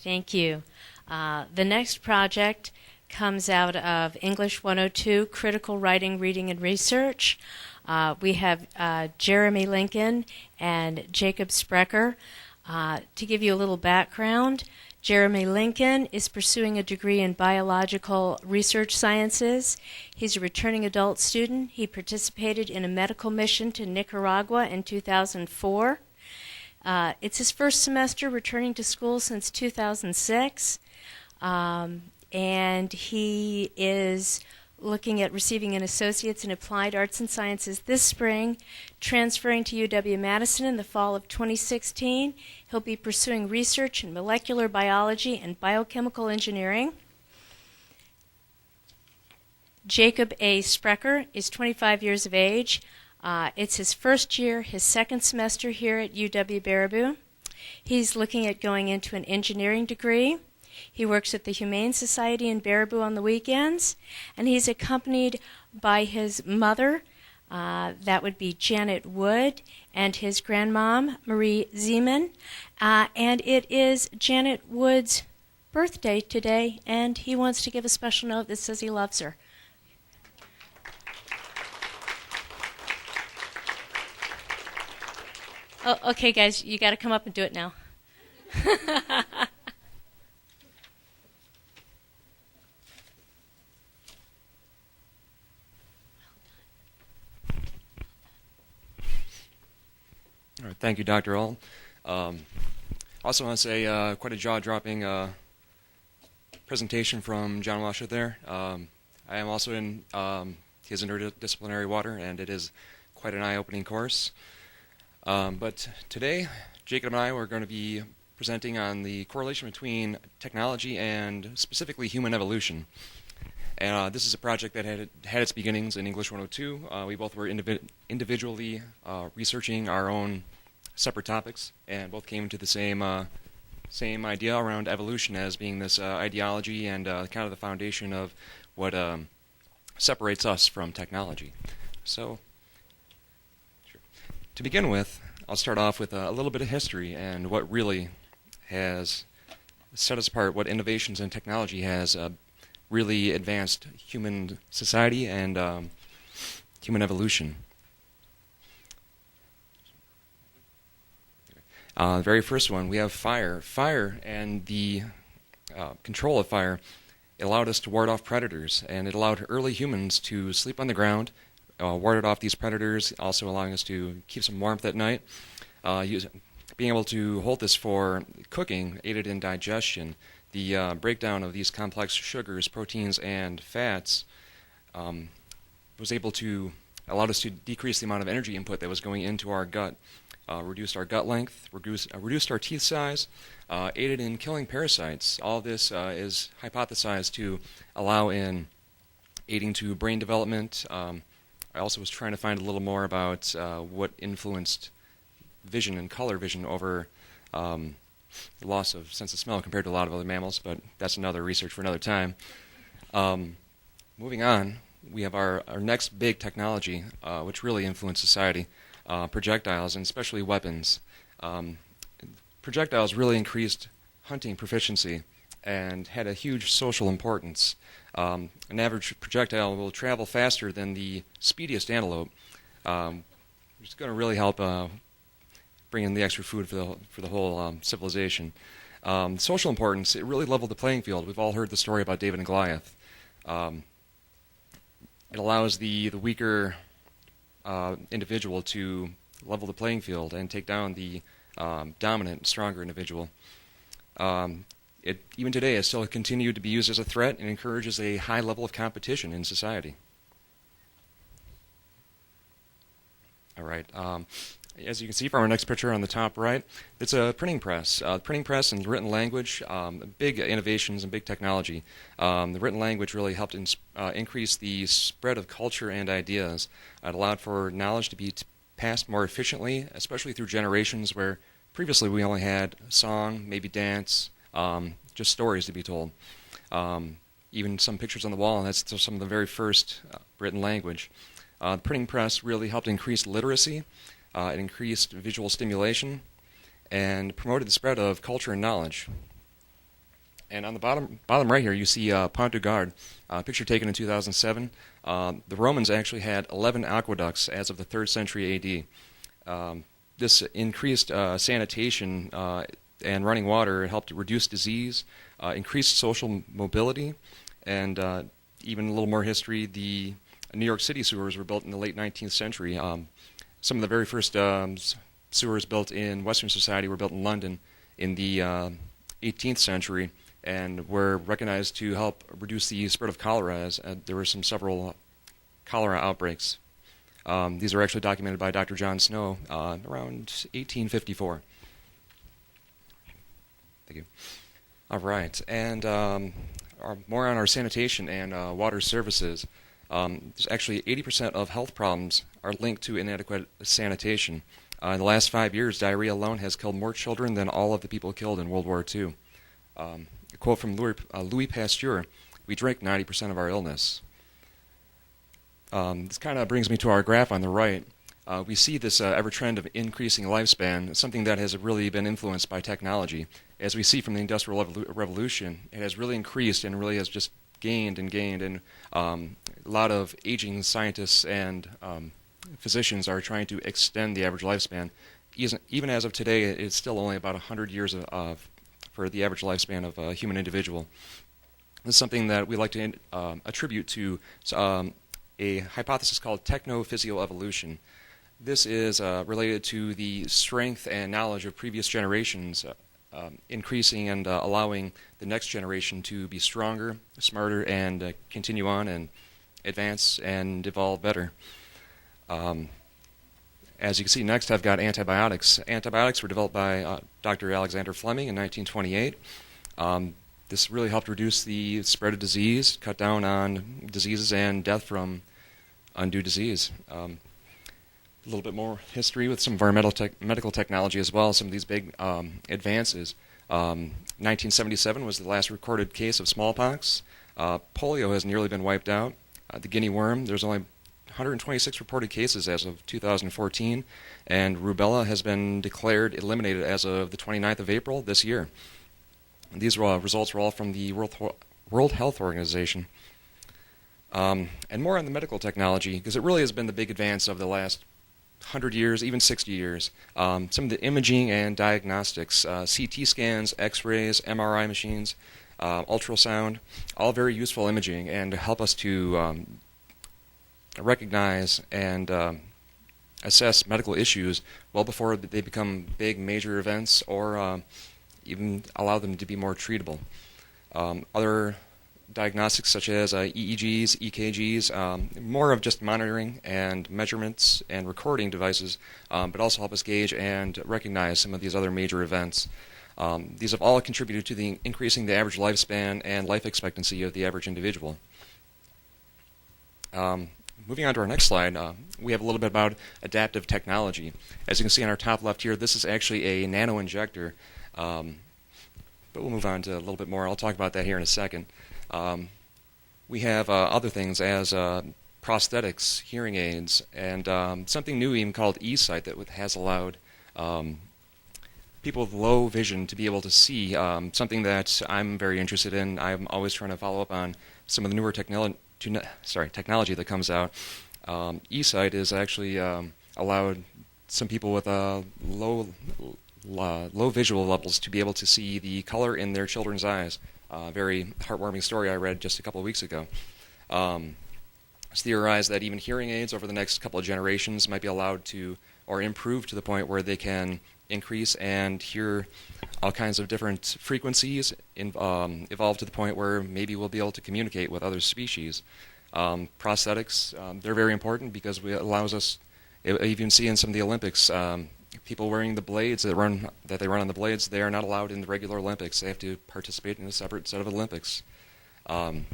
Thank you. The next project comes out of English 102, Critical Writing, Reading, and Research. We have Jeremy Lincoln and Jacob Sprecher. To give you a little background, Jeremy Lincoln is pursuing a degree in biological research sciences. He's a returning adult student. He participated in a medical mission to Nicaragua in 2004. It's his first semester returning to school since 2006, and he is looking at receiving an Associate's in Applied Arts and Sciences this spring, transferring to UW-Madison in the fall of 2016. He'll be pursuing research in molecular biology and biochemical engineering. Jacob A. Sprecher is 25 years of age. It's his first year, his second semester here at UW-Baraboo. He's looking at going into an engineering degree. He works at the Humane Society in Baraboo on the weekends, and he's accompanied by his mother, that would be Janet Wood, and his grandmom, Marie Zeman. And it is Janet Wood's birthday today, and he wants to give a special note that says he loves her. Oh, okay, guys, you got to come up and do it now. All right, thank you, Dr. Auld. Also want to say quite a jaw-dropping presentation from John Washer there. I am also in his interdisciplinary water, and it is quite an eye-opening course. But today, Jacob and I were going to be presenting on the correlation between technology and specifically human evolution. And this is a project that had its beginnings in English 102. We both were individually researching our own separate topics, and both came to the same idea around evolution as being this ideology and kind of the foundation of what separates us from technology. So, to begin with, I'll start off with a little bit of history and what really has set us apart, what innovations in technology has really advanced human society and human evolution. The very first one, we have fire. Fire and the control of fire, it allowed us to ward off predators, and it allowed early humans to sleep on the ground, warded off these predators, also allowing us to keep some warmth at night. Being able to hold this for cooking aided in digestion. The breakdown of these complex sugars, proteins, and fats was able to allow us to decrease the amount of energy input that was going into our gut, reduced our gut length, reduced our teeth size, aided in killing parasites. All of this is hypothesized to allow in aiding to brain development. I also was trying to find a little more about what influenced vision and color vision over the loss of sense of smell compared to a lot of other mammals, but that's another research for another time. Moving on, we have our next big technology, which really influenced society, projectiles, and especially weapons. Projectiles really increased hunting proficiency and had a huge social importance. An average projectile will travel faster than the speediest antelope, which is going to really help bring in the extra food for the whole civilization. Social importance, it really leveled the playing field. We've all heard the story about David and Goliath. It allows the weaker individual to level the playing field and take down the dominant, stronger individual. It even today has still continued to be used as a threat and encourages a high level of competition in society. All right. As you can see from our next picture on the top right, it's a printing press. Printing press and written language, big innovations and big technology. The written language really helped increase the spread of culture and ideas. It allowed for knowledge to be passed more efficiently, especially through generations where previously we only had song, maybe dance, just stories to be told. Even some pictures on the wall, and that's some of the very first written language. The printing press really helped increase literacy. It increased visual stimulation and promoted the spread of culture and knowledge. And on the bottom right here, you see Pont du Gard, a picture taken in 2007. The Romans actually had 11 aqueducts as of the 3rd century A.D. This increased sanitation and running water helped reduce disease, increased social mobility, and even a little more history, the New York City sewers were built in the late 19th century. Some of the very first sewers built in Western society were built in London in the 18th century and were recognized to help reduce the spread of cholera, as there were several cholera outbreaks. These are actually documented by Dr. John Snow around 1854. Thank you. All right, and more on our sanitation and water services. There's actually 80% of health problems are linked to inadequate sanitation. In the last 5 years, diarrhea alone has killed more children than all of the people killed in World War II. A quote from Louis Pasteur, "We drink 90% of our illness." This kind of brings me to our graph on the right. We see this ever trend of increasing lifespan, something that has really been influenced by technology. As we see from the Industrial Revolution, it has really increased and really has just gained and gained, and a lot of aging scientists and physicians are trying to extend the average lifespan. Even as of today, it's still only about 100 years for the average lifespan of a human individual. This is something that we like to attribute to a hypothesis called techno-physio-evolution. This is related to the strength and knowledge of previous generations increasing and allowing the next generation to be stronger, smarter, and continue on and advance and evolve better. As you can see next, I've got antibiotics. Antibiotics were developed by Dr. Alexander Fleming in 1928. This really helped reduce the spread of disease, cut down on diseases and death from undue disease. A little bit more history with some of our medical technology as well, some of these big advances. 1977 was the last recorded case of smallpox. Polio has nearly been wiped out. The guinea worm, there's only 126 reported cases as of 2014, and rubella has been declared eliminated as of the 29th of April this year. These results were all from the World Health Organization. And more on the medical technology, because it really has been the big advance of the last 100 years, even 60 years. Some of the imaging and diagnostics, CT scans, X-rays, MRI machines, ultrasound, all very useful imaging and help us to recognize and assess medical issues well before they become big major events or even allow them to be more treatable. Other diagnostics such as EEGs, EKGs, more of just monitoring and measurements and recording devices, but also help us gauge and recognize some of these other major events. These have all contributed to the increasing the average lifespan and life expectancy of the average individual. Moving on to our next slide, we have a little bit about adaptive technology. As you can see on our top left here, this is actually a nano-injector, but we'll move on to a little bit more. I'll talk about that here in a second. We have other things as prosthetics, hearing aids, and something new even called eSight that has allowed people with low vision to be able to see, something that I'm very interested in. I'm always trying to follow up on some of the newer technology that comes out. eSight is actually allowed some people with low visual levels to be able to see the color in their children's eyes. Very heartwarming story I read just a couple of weeks ago. It's theorized that even hearing aids over the next couple of generations might be allowed to or improve to the point where they can increase and hear all kinds of different frequencies, evolve to the point where maybe we'll be able to communicate with other species. Prosthetics, they're very important because it allows us, you even see in some of the Olympics, people wearing the blades that they run on the blades, they are not allowed in the regular Olympics. They have to participate in a separate set of Olympics. And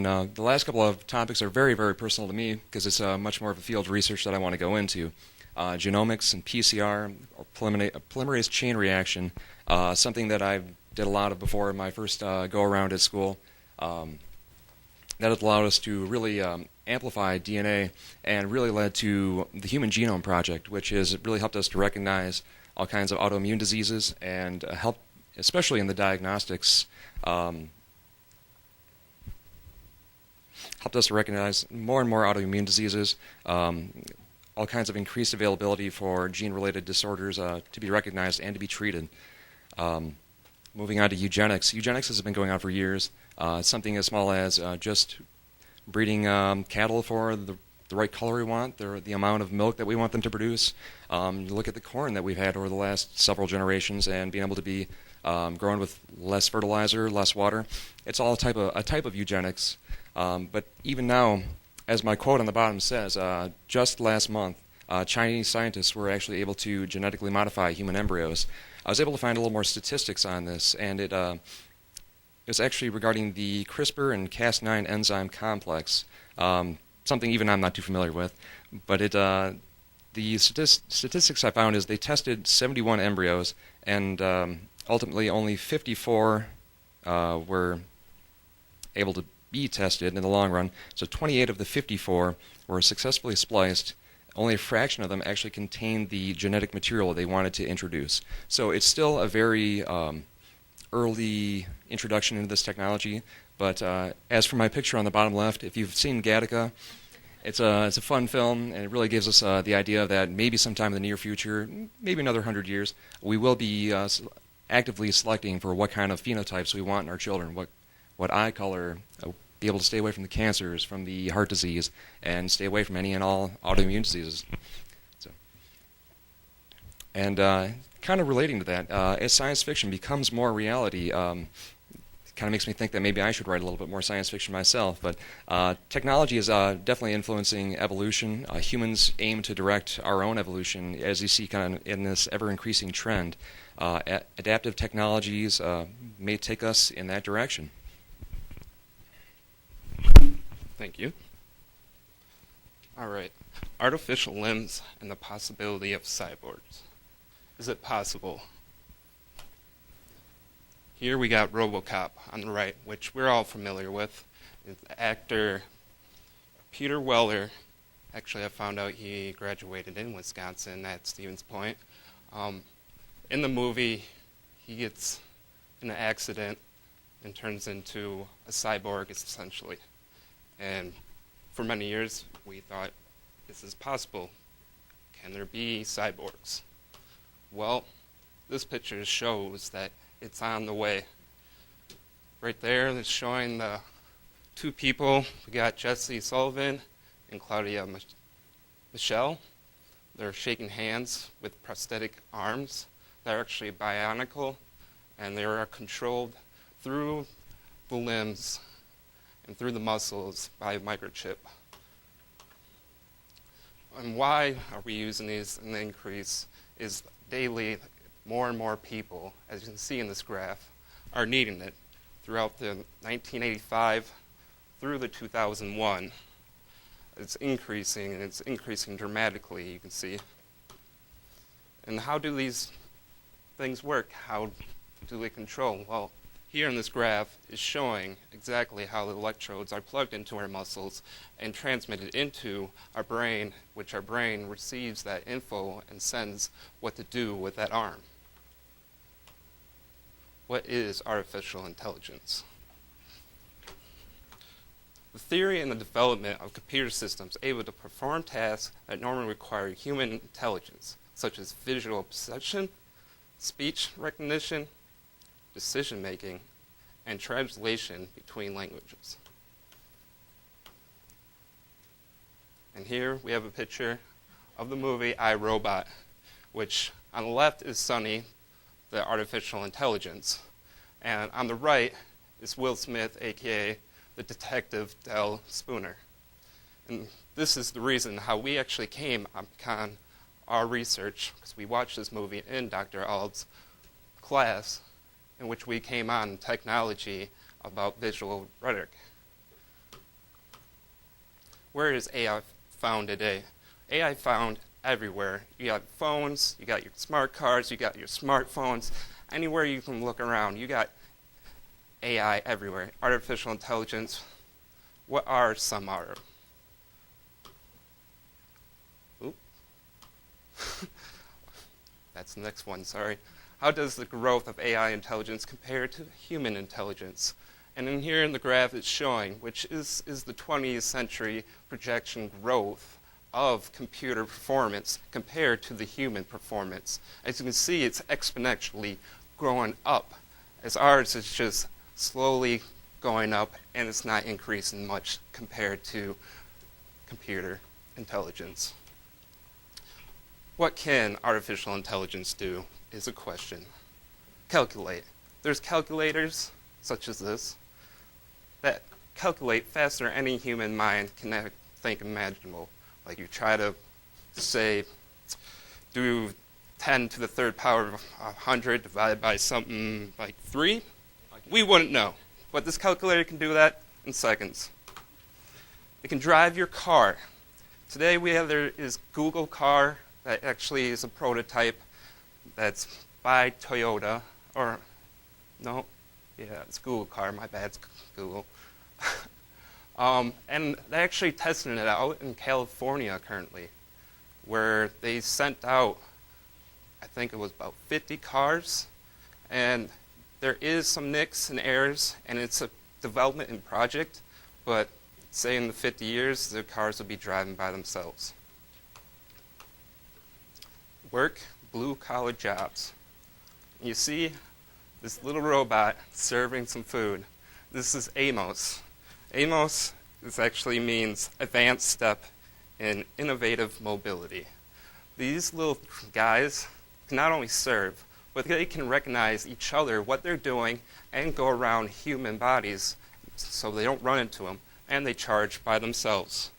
the last couple of topics are very, very personal to me because it's much more of a field of research that I want to go into. Genomics and PCR, or polymerase chain reaction, something that I did a lot of before in my first go-around at school. That has allowed us to really amplify DNA and really led to the Human Genome Project, which has really helped us to recognize all kinds of autoimmune diseases and help especially in the diagnostics, helped us to recognize more and more autoimmune diseases, all kinds of increased availability for gene-related disorders to be recognized and to be treated. Moving on to eugenics. Eugenics has been going on for years. Something as small as just breeding cattle for the right color we want, the amount of milk that we want them to produce. You look at the corn that we've had over the last several generations and being able to be grown with less fertilizer, less water. It's all a type of eugenics. But even now, as my quote on the bottom says, just last month, Chinese scientists were actually able to genetically modify human embryos. I was able to find a little more statistics on this, and it was actually regarding the CRISPR and Cas9 enzyme complex, something even I'm not too familiar with. But the statistics I found is they tested 71 embryos, and ultimately only 54 were able to be tested in the long run. So 28 of the 54 were successfully spliced. Only a fraction of them actually contained the genetic material they wanted to introduce. So it's still a very early introduction into this technology. But as for my picture on the bottom left, if you've seen Gattaca, it's a fun film, and it really gives us the idea that maybe sometime in the near future, maybe another 100 years, we will be actively selecting for what kind of phenotypes we want in our children, what eye color, be able to stay away from the cancers, from the heart disease, and stay away from any and all autoimmune diseases. And kind of relating to that, as science fiction becomes more reality, kind of makes me think that maybe I should write a little bit more science fiction myself. But technology is definitely influencing evolution. Humans aim to direct our own evolution, as you see kind of in this ever-increasing trend. Adaptive technologies may take us in that direction. Thank you. All right. Artificial limbs and the possibility of cyborgs. Is it possible? Here we got RoboCop on the right, which we're all familiar with. The actor Peter Weller, actually I found out he graduated in Wisconsin at Stevens Point. In the movie, he gets in an accident and turns into a cyborg, essentially. And for many years, we thought, this is possible. Can there be cyborgs? Well, this picture shows that it's on the way. Right there, it's showing the two people. We got Jesse Sullivan and Claudia Michelle. They're shaking hands with prosthetic arms. They're actually bionical, and they are controlled through the limbs and through the muscles by a microchip. And why are we using these in the increase is daily more and more people, as you can see in this graph, are needing it throughout the 1985 through the 2001. It's increasing, and it's increasing dramatically, you can see. And how do these things work? How do they control? Well, here in this graph is showing exactly how the electrodes are plugged into our muscles and transmitted into our brain, which our brain receives that info and sends what to do with that arm. What is artificial intelligence? The theory and the development of computer systems able to perform tasks that normally require human intelligence, such as visual perception, speech recognition, decision-making, and translation between languages. And here we have a picture of the movie I, Robot, which on the left is Sonny, the artificial intelligence, and on the right is Will Smith, aka the detective Del Spooner. And this is the reason how we actually came upon our research, because we watched this movie in Dr. Auld's class, in which we came on technology about visual rhetoric. Where is AI found today? AI found everywhere. You got phones, you got your smart cars, you got your smartphones. Anywhere you can look around, you got AI everywhere. Artificial intelligence. What are some are? Oop. That's the next one, sorry. how does the growth of AI intelligence compare to human intelligence? And in here in the graph it's showing, which is the 20th century projection growth of computer performance compared to the human performance. As you can see, it's exponentially growing up, as ours is just slowly going up and it's not increasing much compared to computer intelligence. What can artificial intelligence do is a question. Calculate. There's calculators, such as this, that calculate faster than any human mind can think imaginable. Like you try to say, do 10 to the third power of 100 divided by something like 3, we wouldn't know. But this calculator can do that in seconds. It can drive your car. Today there is Google Car that actually is a prototype that's by Toyota, or no, yeah, it's Google Car, my bad, it's Google. And they're actually testing it out in California currently, where they sent out, I think it was about 50 cars, and there is some nicks and errors, and it's a development in project, but say in the 50 years, the cars will be driving by themselves. Work, blue-collar jobs. You see this little robot serving some food. This is Amos. Amos actually means advanced step in innovative mobility. These little guys can not only serve, but they can recognize each other, what they're doing, and go around human bodies so they don't run into them, and they charge by themselves.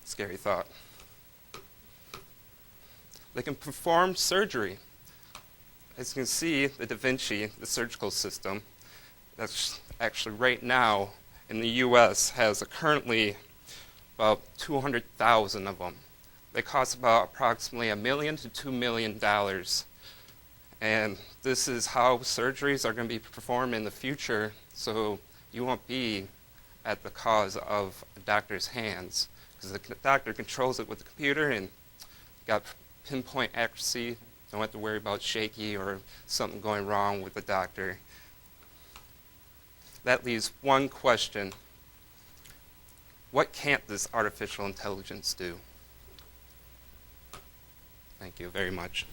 Scary thought. They can perform surgery. As you can see, the Da Vinci, the surgical system, that's actually right now in the US has currently about 200,000 of them. They cost about approximately $1 million to $2 million. And this is how surgeries are going to be performed in the future, so you won't be at the cause of a doctor's hands, because the doctor controls it with the computer and got pinpoint accuracy. Don't have to worry about shaky or something going wrong with the doctor. That leaves one question. What can't this artificial intelligence do? Thank you very much.